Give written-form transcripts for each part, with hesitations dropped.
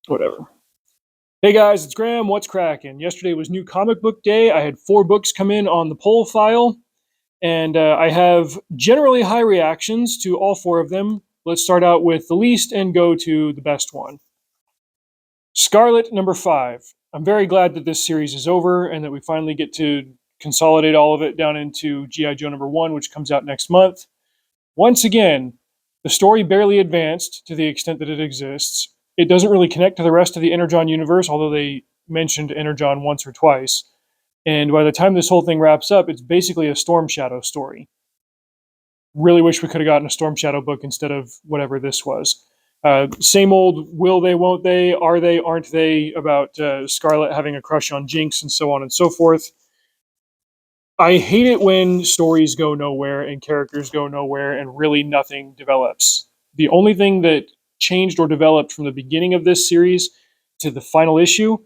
Whatever. Hey guys, it's Graham. What's cracking? Yesterday was New Comic Book Day. I had 4 books come in on the poll file, and I have generally high reactions to all 4 of them. Let's start out with the least and go to the best one. Scarlett, number 5. I'm very glad that this series is over and that we finally get to consolidate all of it down into G.I. Joe number 1, which comes out next month. Once again, the story barely advanced to the extent that it exists. It doesn't really connect to the rest of the Energon universe, although they mentioned Energon once or twice. And by the time this whole thing wraps up, it's basically a Storm Shadow story. Really wish we could have gotten a Storm Shadow book instead of whatever this was. Same old will they, won't they, are they, aren't they, about Scarlett having a crush on Jinx and so on and so forth. I hate it when stories go nowhere and characters go nowhere and really nothing develops. The only thing that changed or developed from the beginning of this series to the final issue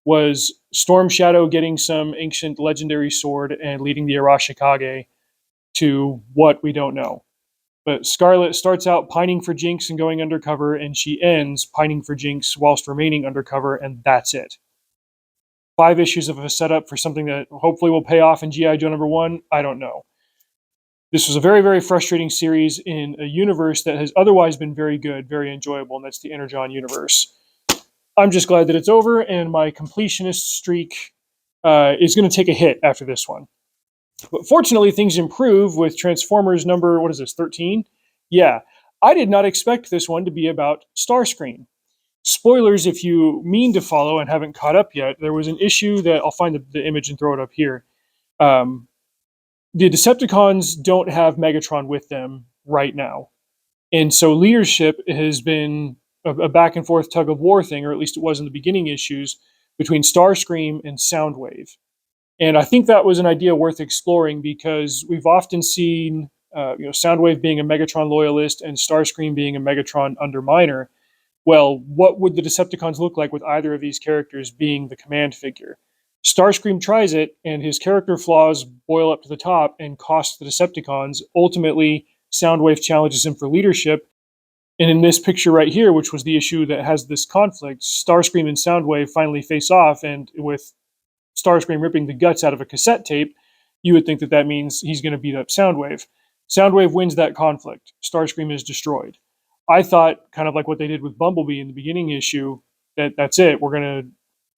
was Storm Shadow getting some ancient legendary sword and leading the Arashikage to what we don't know. But Scarlett starts out pining for Jinx and going undercover, and she ends pining for Jinx whilst remaining undercover, and that's it. 5 issues of a setup for something that hopefully will pay off in G.I. Joe number 1, I don't know. This was a very, very frustrating series in a universe that has otherwise been very good, very enjoyable, and that's the Energon universe. I'm just glad that it's over, and my completionist streak is going to take a hit after this one. But fortunately, things improve with Transformers number, what is this, 13? Yeah, I did not expect this one to be about Starscream. Spoilers if you mean to follow and haven't caught up yet. There was an issue that I'll find the image and throw it up here. The Decepticons don't have Megatron with them right now. And so leadership has been a back and forth tug of war thing, or at least it was in the beginning issues, between Starscream and Soundwave. And I think that was an idea worth exploring because we've often seen Soundwave being a Megatron loyalist and Starscream being a Megatron underminer. Well, what would the Decepticons look like with either of these characters being the command figure? Starscream tries it, and his character flaws boil up to the top and cost the Decepticons. Ultimately, Soundwave challenges him for leadership. And in this picture right here, which was the issue that has this conflict, Starscream and Soundwave finally face off, and with Starscream ripping the guts out of a cassette tape, you would think that that means he's going to beat up Soundwave. Soundwave wins that conflict. Starscream is destroyed. I thought, kind of like what they did with Bumblebee in the beginning issue, that's it. We're going to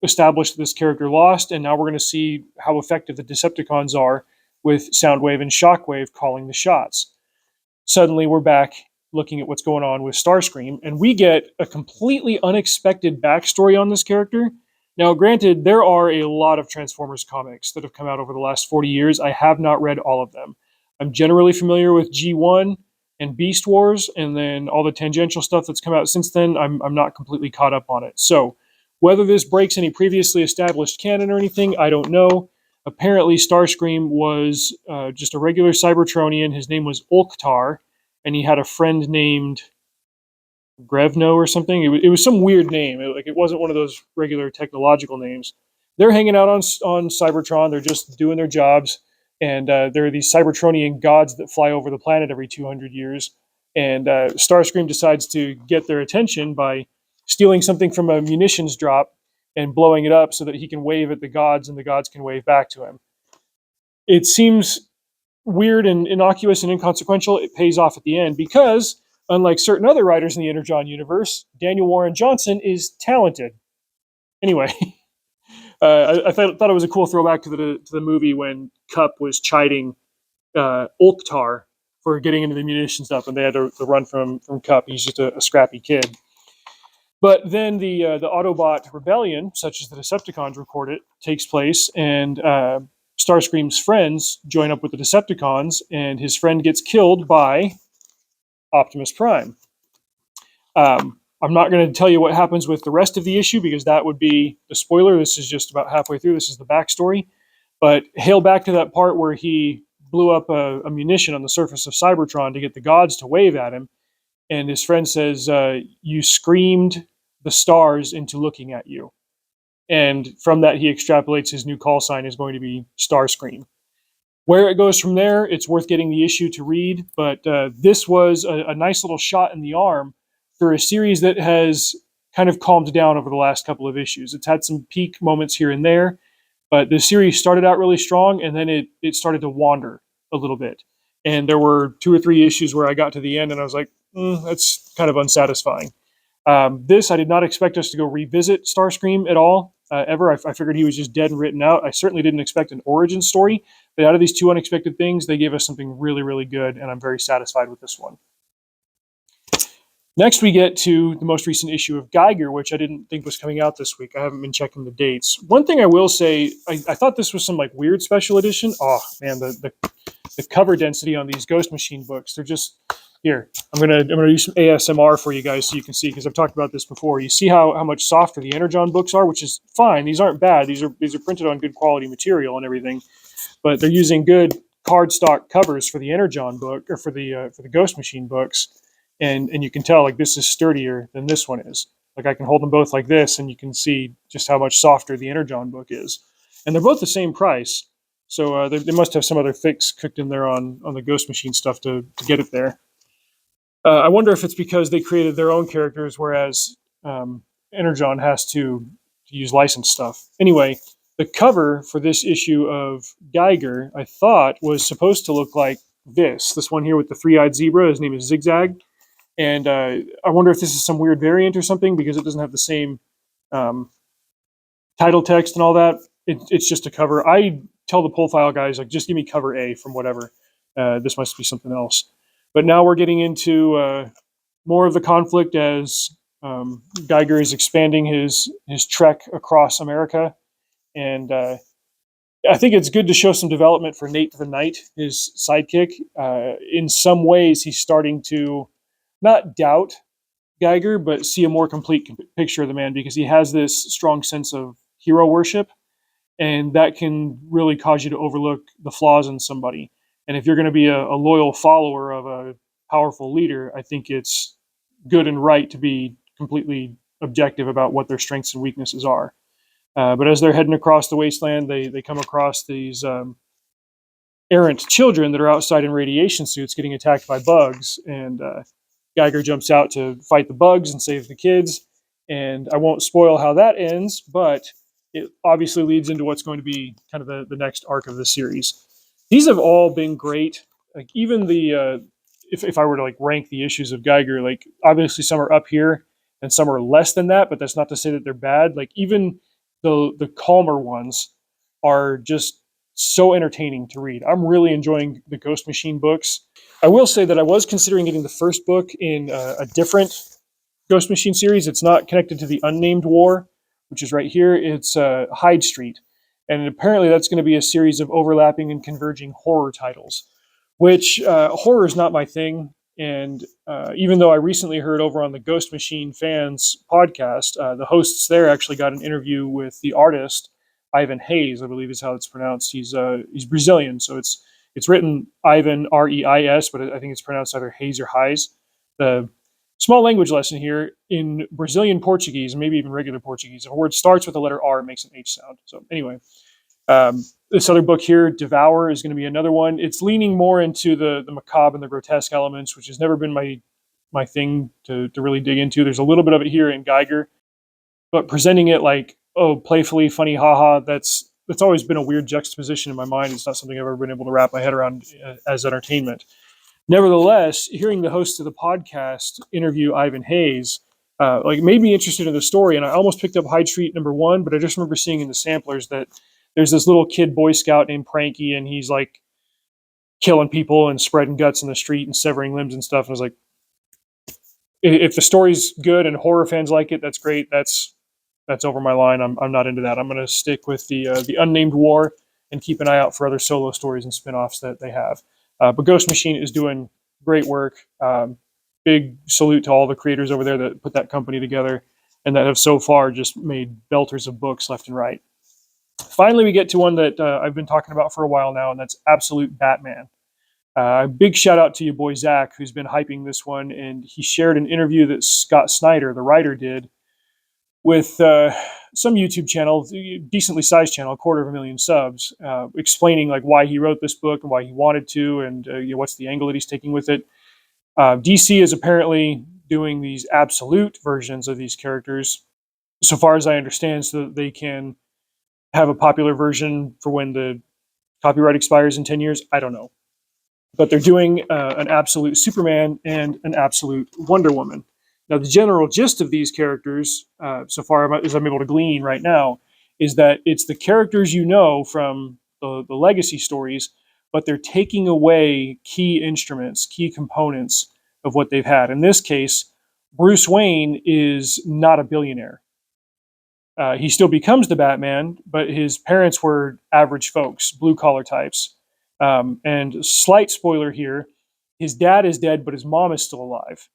establish this character lost, and now we're going to see how effective the Decepticons are with Soundwave and Shockwave calling the shots. Suddenly, we're back looking at what's going on with Starscream, and we get a completely unexpected backstory on this character. Now, granted, there are a lot of Transformers comics that have come out over the last 40 years. I have not read all of them. I'm generally familiar with G1 and Beast Wars, and then all the tangential stuff that's come out since then, I'm not completely caught up on it. So, whether this breaks any previously established canon or anything, I don't know. Apparently, Starscream was just a regular Cybertronian. His name was Ulktar, and he had a friend named Grevno or something. It was some weird name. It wasn't one of those regular technological names. They're hanging out on Cybertron. They're just doing their jobs. And there are these Cybertronian gods that fly over the planet every 200 years. And Starscream decides to get their attention by stealing something from a munitions drop and blowing it up so that he can wave at the gods and the gods can wave back to him. It seems weird and innocuous and inconsequential. It pays off at the end because, unlike certain other writers in the Energon universe, Daniel Warren Johnson is talented. Anyway, I thought it was a cool throwback to the movie when Kup was chiding Ulktar for getting into the munitions stuff, and they had to run from Kup. He's just a scrappy kid. But then the Autobot rebellion, such as the Decepticons report it, takes place, and Starscream's friends join up with the Decepticons, and his friend gets killed by Optimus Prime. I'm not going to tell you what happens with the rest of the issue because that would be a spoiler. This is just about halfway through. This is the backstory. But hail back to that part where he blew up a munition on the surface of Cybertron to get the gods to wave at him. And his friend says, you screamed the stars into looking at you. And from that, he extrapolates his new call sign is going to be Starscream. Where it goes from there, it's worth getting the issue to read. But this was a nice little shot in the arm for a series that has kind of calmed down over the last couple of issues. It's had some peak moments here and there, but the series started out really strong, and then it started to wander a little bit. And there were 2 or 3 issues where I got to the end and I was like, that's kind of unsatisfying. This, I did not expect us to go revisit Starscream at all, ever. I figured he was just dead and written out. I certainly didn't expect an origin story, but out of these 2 unexpected things, they gave us something really, really good, and I'm very satisfied with this one. Next, we get to the most recent issue of Geiger, which I didn't think was coming out this week. I haven't been checking the dates. One thing I will say, I thought this was some like weird special edition. Oh man, the cover density on these Ghost Machine books, they're just here. I'm gonna do some ASMR for you guys so you can see, because I've talked about this before. You see how much softer the Energon books are, which is fine. These aren't bad. These are printed on good quality material and everything, but they're using good cardstock covers for the Energon book, or for the Ghost Machine books. And you can tell like this is sturdier than this one is. Like I can hold them both like this, and you can see just how much softer the Energon book is. And they're both the same price, so they must have some other fix cooked in there on the Ghost Machine stuff to get it there. I wonder if it's because they created their own characters, whereas Energon has to use licensed stuff. Anyway, the cover for this issue of Geiger, I thought, was supposed to look like this one here with the 3-eyed zebra. His name is Zigzag. And I wonder if this is some weird variant or something, because it doesn't have the same title text and all that. It's just a cover. I tell the pull file guys, like, just give me cover A from whatever. This must be something else. But now we're getting into more of the conflict as Geiger is expanding his trek across America. And I think it's good to show some development for Nate the Knight, his sidekick. In some ways, he's starting to not doubt Geiger, but see a more complete picture of the man, because he has this strong sense of hero worship, and that can really cause you to overlook the flaws in somebody. And if you're going to be a loyal follower of a powerful leader, I think it's good and right to be completely objective about what their strengths and weaknesses are. But as they're heading across the wasteland, they come across these errant children that are outside in radiation suits getting attacked by bugs, and Geiger jumps out to fight the bugs and save the kids. And I won't spoil how that ends, but it obviously leads into what's going to be kind of the next arc of the series. These have all been great. Like even the if I were to like rank the issues of Geiger, like obviously some are up here and some are less than that, but that's not to say that they're bad. Like even the calmer ones are just so entertaining to read. I'm really enjoying the Ghost Machine books. I will say that I was considering getting the first book in a different Ghost Machine series. It's not connected to the Unnamed War, which is right here. It's Hyde Street. And apparently that's going to be a series of overlapping and converging horror titles, which horror is not my thing. And even though I recently heard over on the Ghost Machine fans podcast, the hosts there actually got an interview with the artist, Ivan Hayes, I believe is how it's pronounced. He's Brazilian, so it's written Ivan Reis, but I think it's pronounced either Hayes or Hayes. The small language lesson here: in Brazilian Portuguese, maybe even regular Portuguese, if a word starts with the letter R, it makes an H sound. So anyway, this other book here, Devour, is going to be another one. It's leaning more into the macabre and the grotesque elements, which has never been my thing to really dig into. There's a little bit of it here in Geiger, but presenting it like, oh, playfully, funny, haha, that's always been a weird juxtaposition in my mind. It's not something I've ever been able to wrap my head around as entertainment. Nevertheless, hearing the host of the podcast interview Ivan Hayes, like made me interested in the story, and I almost picked up Hyde Street #1, but I just remember seeing in the samplers that there's this little kid Boy Scout named Pranky, and he's like killing people and spreading guts in the street and severing limbs and stuff. And I was like, if the story's good and horror fans like it, that's great. That's over my line. I'm not into that. I'm going to stick with the Unnamed War and keep an eye out for other solo stories and spin-offs that they have. But Ghost Machine is doing great work. Big salute to all the creators over there that put that company together and that have so far just made belters of books left and right. Finally, we get to one that I've been talking about for a while now, and that's Absolute Batman. Big shout out to your boy Zach, who's been hyping this one, and he shared an interview that Scott Snyder, the writer, did with some YouTube channel, decently sized channel, 250,000 subs, explaining like why he wrote this book and why he wanted to, and what's the angle that he's taking with it. DC is apparently doing these absolute versions of these characters, so far as I understand, so that they can have a popular version for when the copyright expires in 10 years. I don't know. But they're doing an absolute Superman and an absolute Wonder Woman. Now, the general gist of these characters, so far as I'm able to glean right now, is that it's the characters you know from the legacy stories, but they're taking away key instruments, key components of what they've had. In this case, Bruce Wayne is not a billionaire. He still becomes the Batman, but his parents were average folks, blue collar types. And slight spoiler here, his dad is dead, but his mom is still alive.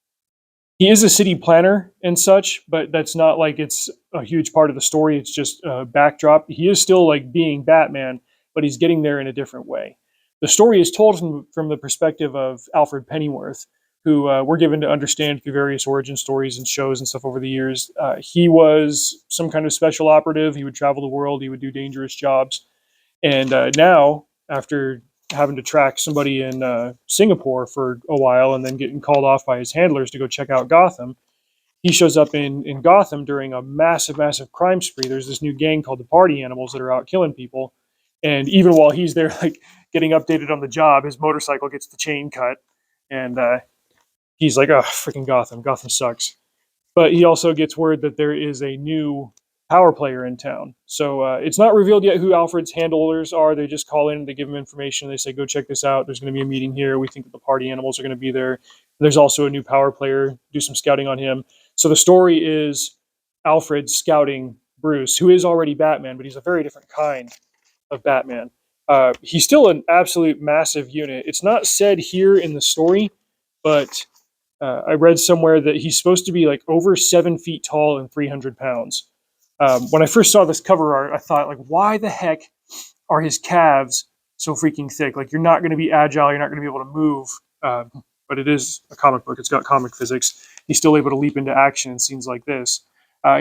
He is a city planner and such, but that's not like it's a huge part of the story. It's just a backdrop. He is still like being Batman, but he's getting there in a different way. The story is told from the perspective of Alfred Pennyworth, who we're given to understand through various origin stories and shows and stuff over the years. He was some kind of special operative. He would travel the world. He would do dangerous jobs. And now, after having to track somebody in Singapore for a while and then getting called off by his handlers to go check out Gotham, he shows up in Gotham during a massive, massive crime spree. There's this new gang called the Party Animals that are out killing people. And even while he's there, like getting updated on the job, his motorcycle gets the chain cut. And he's like, oh, freaking Gotham. Gotham sucks. But he also gets word that there is a new power player in town. So it's not revealed yet who Alfred's handlers are. They just call in and they give him information. They say, go check this out. There's going to be a meeting here. We think that the Party Animals are going to be there. There's also a new power player. Do some scouting on him. So the story is Alfred scouting Bruce, who is already Batman, but he's a very different kind of Batman. He's still an absolute massive unit. It's not said here in the story, but I read somewhere that he's supposed to be like over 7 feet tall and 300 pounds. When I first saw this cover art, I thought, like, why the heck are his calves so freaking thick? Like, you're not going to be agile. You're not going to be able to move. But it is a comic book. It's got comic physics. He's still able to leap into action in scenes like this.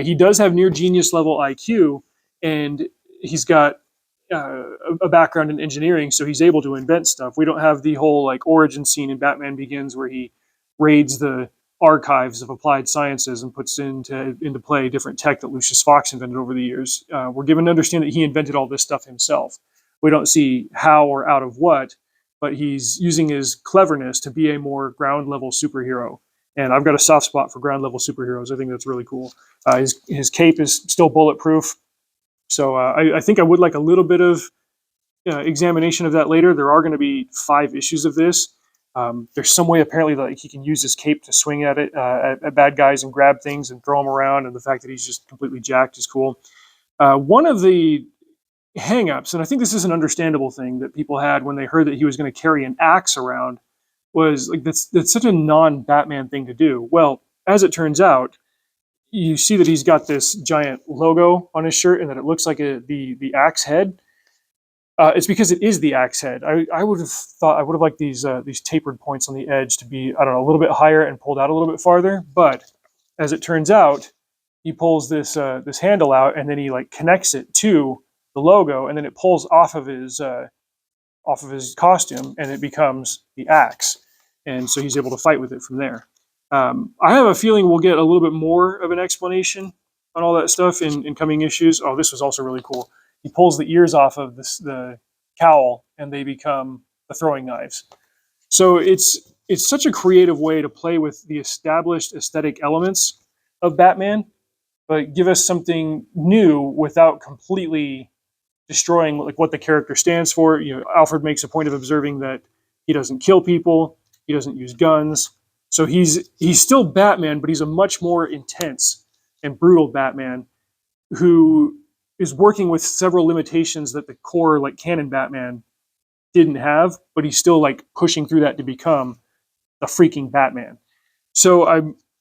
He does have near genius level IQ, and he's got a background in engineering, so he's able to invent stuff. We don't have the whole like origin scene in Batman Begins where he raids the archives of applied sciences and puts into play different tech that Lucius Fox invented over the years. We're given to understand that he invented all this stuff himself. We don't see how or out of what, but he's using his cleverness to be a more ground level superhero. And I've got a soft spot for ground level superheroes. I think that's really cool. His cape is still bulletproof. So I think I would like a little bit of examination of that later. There are going to be 5 issues of this. There's some way apparently that he can use his cape to swing at it at bad guys and grab things and throw them around, and the fact that he's just completely jacked is cool. One of the hang-ups, and I think this is an understandable thing that people had when they heard that he was going to carry an axe around, was like that's such a non-Batman thing to do. Well, as it turns out, you see that he's got this giant logo on his shirt and that it looks like the axe head. It's because it is the axe head. I would have thought I would have liked these tapered points on the edge to be, I don't know, a little bit higher and pulled out a little bit farther. But as it turns out, he pulls this handle out and then he like connects it to the logo, and then it pulls off of his costume and it becomes the axe, and so he's able to fight with it from there. I have a feeling we'll get a little bit more of an explanation on all that stuff in coming issues. Oh, this was also really cool. He pulls the ears off of the cowl, and they become the throwing knives. So it's such a creative way to play with the established aesthetic elements of Batman, but give us something new without completely destroying like what the character stands for. You know, Alfred makes a point of observing that he doesn't kill people, he doesn't use guns. So he's still Batman, but he's a much more intense and brutal Batman who is working with several limitations that the core like canon Batman didn't have, but he's still like pushing through that to become a freaking Batman. So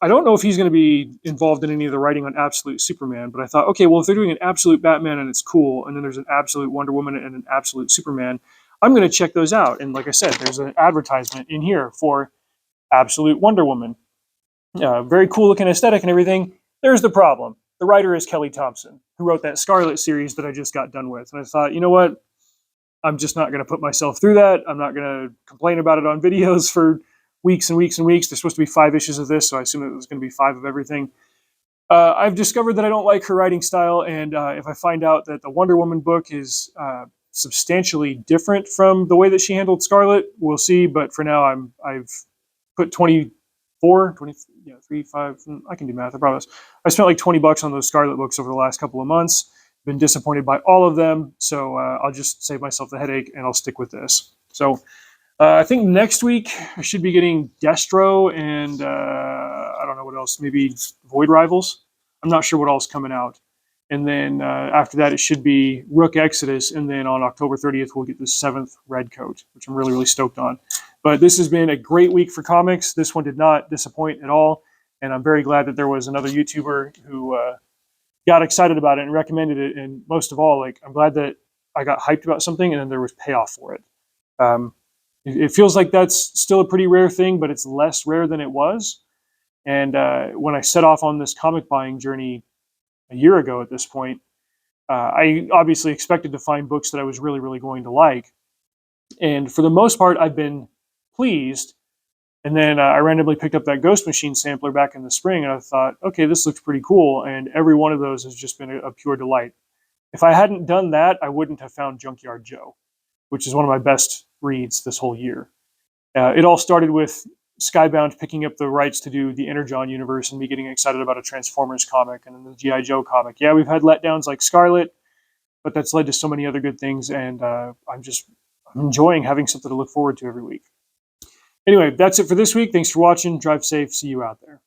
I don't know if he's going to be involved in any of the writing on Absolute Superman, but I thought, okay, well, if they're doing an Absolute Batman and it's cool, and then there's an Absolute Wonder Woman and an Absolute Superman, I'm going to check those out. And like I said, there's an advertisement in here for Absolute Wonder Woman. Very cool looking aesthetic and everything. There's the problem. The writer is Kelly Thompson, who wrote that Scarlett series that I just got done with. And I thought, you know what? I'm just not going to put myself through that. I'm not going to complain about it on videos for weeks and weeks and weeks. There's supposed to be 5 issues of this, so I assume it was going to be 5 of everything. I've discovered that I don't like her writing style, and if I find out that the Wonder Woman book is substantially different from the way that she handled Scarlett, we'll see. But for now, I've put 24, 20, yeah, 3, 5. I can do math. I promise. I spent like $20 on those Scarlett books over the last couple of months. Been disappointed by all of them, so I'll just save myself the headache and I'll stick with this. So I think next week I should be getting Destro and I don't know what else, maybe Void Rivals. I'm not sure what else is coming out. And then after that, it should be Rook Exodus. And then on October 30th, we'll get the 7th Red Coat, which I'm really, really stoked on. But this has been a great week for comics. This one did not disappoint at all. And I'm very glad that there was another YouTuber who got excited about it and recommended it. And most of all, like, I'm glad that I got hyped about something and then there was payoff for it. It feels like that's still a pretty rare thing, but it's less rare than it was. And when I set off on this comic buying journey a year ago at this point, I obviously expected to find books that I was really, really going to like. And for the most part, I've been pleased. And then I randomly picked up that Ghost Machine sampler back in the spring, and I thought, okay, this looks pretty cool. And every one of those has just been a pure delight. If I hadn't done that, I wouldn't have found Junkyard Joe, which is one of my best reads this whole year. It all started with Skybound picking up the rights to do the Energon universe and me getting excited about a Transformers comic and then the G.I. Joe comic. Yeah, we've had letdowns like Scarlett, but that's led to so many other good things, and I'm enjoying having something to look forward to every week. Anyway, that's it for this week. Thanks for watching. Drive safe. See you out there.